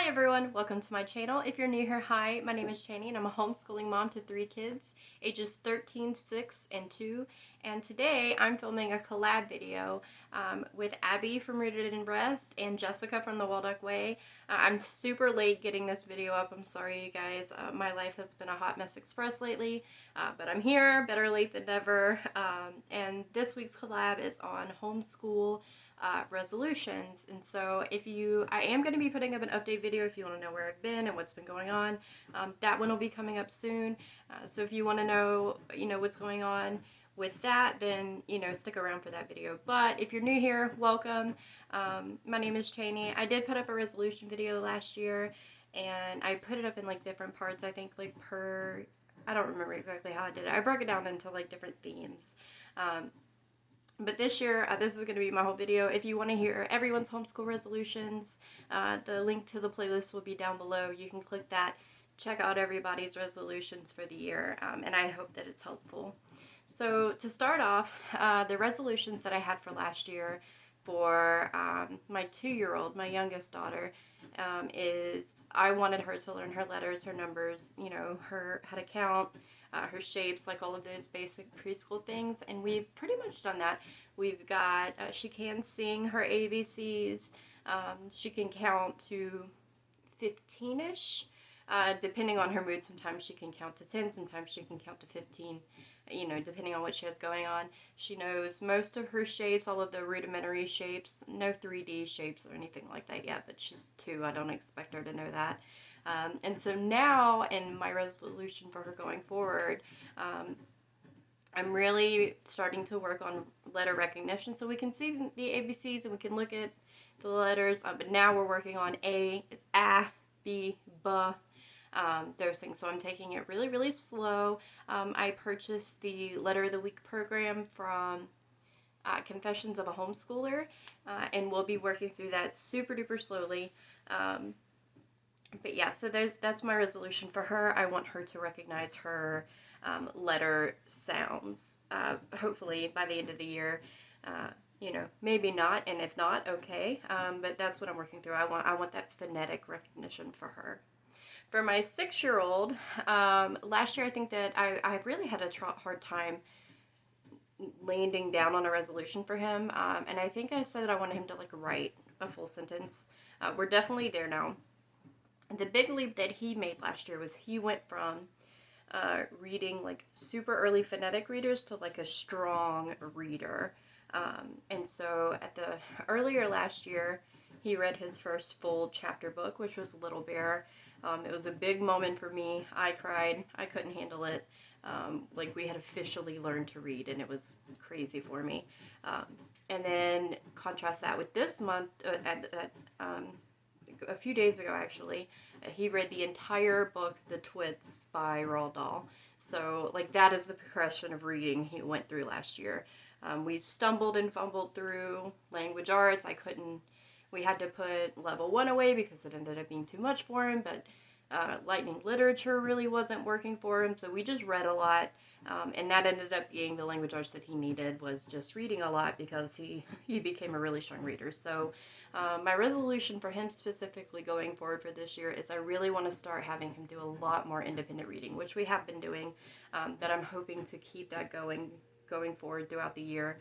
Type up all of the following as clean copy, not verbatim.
Hi everyone, welcome to my channel. If you're new here, hi, my name is Chani and I'm a homeschooling mom to 3 kids, ages 13, 6, and 2. And today I'm filming a collab video with Abby from Rooted in Rest and Jessica from the Waldock Way. I'm super late getting this video up. I'm sorry you guys. My life has been a hot mess express lately, but I'm here, better late than never. And this week's collab is on homeschool resolutions. And so I am going to be putting up an update video if you want to know where I've been and what's been going on. That one will be coming up soon. So if you want to know, what's going on with that, then, stick around for that video. But if you're new here, welcome. My name is Chani. I did put up a resolution video last year and I put it up in like different parts. I think like I don't remember exactly how I did it. I broke it down into like different themes. But this year, this is going to be my whole video. If you want to hear everyone's homeschool resolutions, the link to the playlist will be down below. You can click that, check out everybody's resolutions for the year, and I hope that it's helpful. So to start off, the resolutions that I had for last year for my 2-year-old, my youngest daughter, is I wanted her to learn her letters, her numbers, how to count, her shapes, like all of those basic preschool things, and we've pretty much done that. We've got, she can sing her ABCs, she can count to 15-ish, depending on her mood. Sometimes she can count to 10, sometimes she can count to 15, depending on what she has going on. She knows most of her shapes, all of the rudimentary shapes, no 3D shapes or anything like that yet, but she's 2, I don't expect her to know that. And so now, in my resolution for her going forward, I'm really starting to work on letter recognition, so we can see the ABCs and we can look at the letters, but now we're working on A is A, B, B, those things. So I'm taking it really, really slow. I purchased the Letter of the Week program from Confessions of a Homeschooler, and we'll be working through that super duper slowly. But yeah, so that's my resolution for her. I want her to recognize her letter sounds, hopefully by the end of the year. Maybe not, and if not, okay. But that's what I'm working through. I want that phonetic recognition for her. For my 6-year-old, last year I think that I really had a hard time landing down on a resolution for him, and I think I said that I wanted him to like write a full sentence. We're definitely there now. The big leap that he made last year was he went from reading like super early phonetic readers to like a strong reader. And so earlier last year, he read his first full chapter book, which was Little Bear. It was a big moment for me. I cried. I couldn't handle it. Like we had officially learned to read, and it was crazy for me. And then contrast that with this month, a few days ago actually, he read the entire book, The Twits by Roald Dahl. So like that is the progression of reading he went through last year. We stumbled and fumbled through language arts. We had to put level 1 away because it ended up being too much for him, but lightning literature really wasn't working for him, so we just read a lot, and that ended up being the language arts that he needed, was just reading a lot because he became a really strong reader. So my resolution for him specifically going forward for this year is I really want to start having him do a lot more independent reading, which we have been doing, but I'm hoping to keep that going forward throughout the year.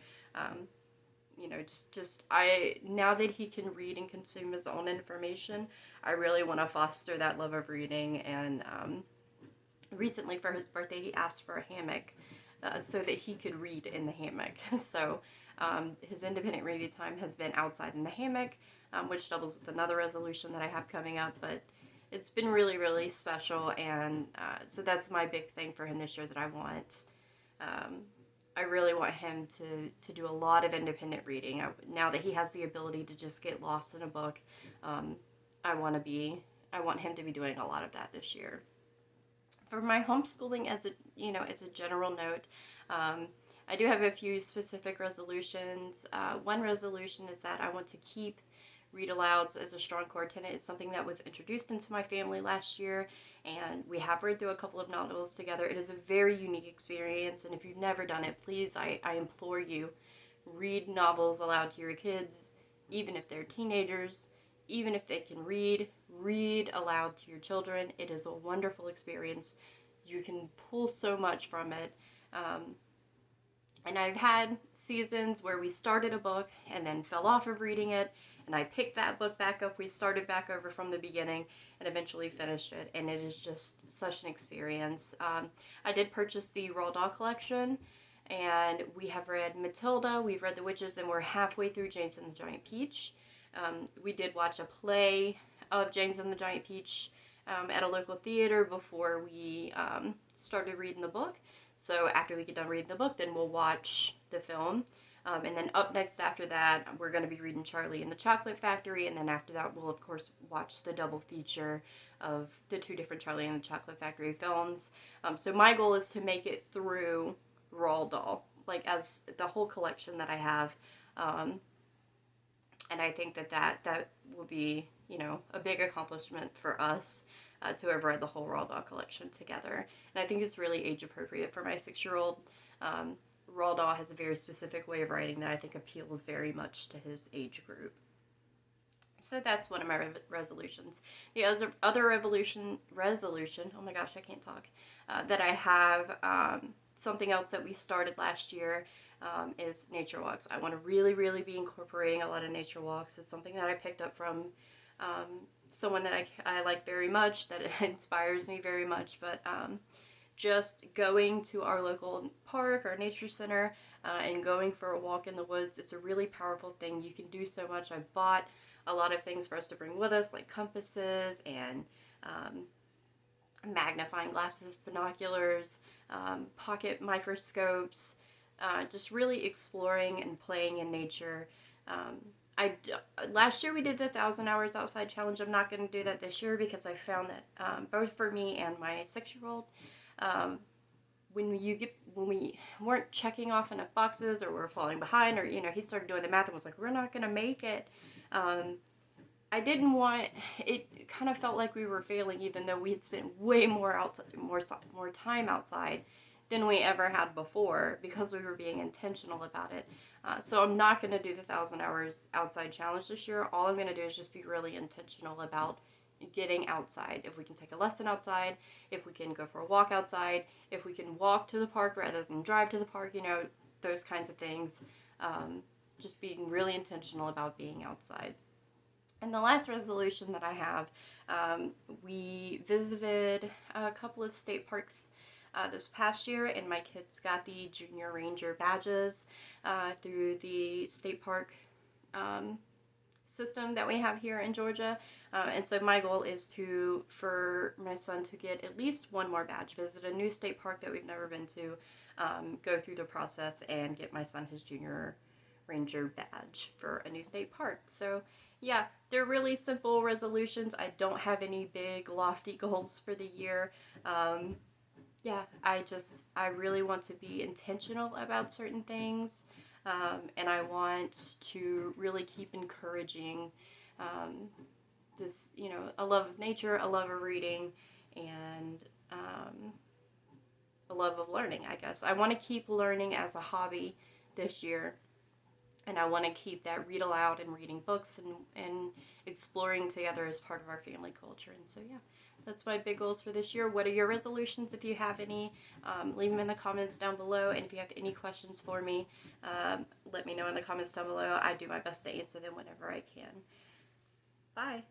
Now that he can read and consume his own information, I really want to foster that love of reading. And recently for his birthday, he asked for a hammock so that he could read in the hammock. So his independent reading time has been outside in the hammock, which doubles with another resolution that I have coming up, but it's been really, really special. And so that's my big thing for him this year that I want. I really want him to do a lot of independent reading. Now that he has the ability to just get lost in a book, I want him to be doing a lot of that this year. For my homeschooling, as a general note, I do have a few specific resolutions. One resolution is that I want to keep read alouds as a strong core tenet. It's something that was introduced into my family last year, and we have read through a couple of novels together. It is a very unique experience, and if you've never done it, please, I implore you, read novels aloud to your kids, even if they're teenagers. even if they can read aloud to your children. It is a wonderful experience. You can pull so much from it. And I've had seasons where we started a book and then fell off of reading it, and I picked that book back up, we started back over from the beginning, and eventually finished it, and it is just such an experience. I did purchase the Roald Dahl collection, and we have read Matilda, we've read The Witches, and we're halfway through James and the Giant Peach. We did watch a play of James and the Giant Peach at a local theater before we started reading the book. So after we get done reading the book, then we'll watch the film. And then up next after that, we're going to be reading Charlie and the Chocolate Factory. And then after that, we'll, of course, watch the double feature of the 2 different Charlie and the Chocolate Factory films. So my goal is to make it through Roald Dahl, like as the whole collection that I have. And I think that will be, you know, a big accomplishment for us to have read the whole Roald Dahl collection together. And I think it's really age appropriate for my 6-year-old. Roald Dahl has a very specific way of writing that I think appeals very much to his age group. So that's one of my resolutions. The other resolution, oh my gosh, I can't talk, that I have, something else that we started last year, is nature walks. I want to really, really be incorporating a lot of nature walks. It's something that I picked up from someone that I like very much, that inspires me very much, but just going to our local park, our nature center, and going for a walk in the woods is a really powerful thing. You can do so much. I bought a lot of things for us to bring with us, like compasses and magnifying glasses, binoculars, pocket microscopes, just really exploring and playing in nature. Last year we did the 1,000 hours outside challenge. I'm not going to do that this year because I found that both for me and my 6-year-old, when we weren't checking off enough boxes, or we're falling behind, or, you know, he started doing the math and was like, we're not going to make it. I didn't want, it kind of felt like we were failing, even though we had spent way more time outside than we ever had before, because we were being intentional about it. So I'm not going to do the 1,000 hours outside challenge this year. All I'm going to do is just be really intentional about getting outside. If we can take a lesson outside, if we can go for a walk outside, if we can walk to the park rather than drive to the park, you know, those kinds of things. Just being really intentional about being outside. And the last resolution that I have, we visited a couple of state parks this past year, and my kids got the Junior Ranger badges through the state park system that we have here in Georgia. And so my goal is for my son to get at least one more badge, visit a new state park that we've never been to, go through the process and get my son his Junior Ranger badge for a new state park. So yeah, they're really simple resolutions. I don't have any big lofty goals for the year. Yeah, I really want to be intentional about certain things, and I want to really keep encouraging this, you know, a love of nature, a love of reading, and a love of learning, I guess. I want to keep learning as a hobby this year, and I want to keep that read aloud and reading books and exploring together as part of our family culture. And so, yeah, that's my big goals for this year. What are your resolutions? If you have any, leave them in the comments down below. And if you have any questions for me, let me know in the comments down below. I do my best to answer them whenever I can. Bye.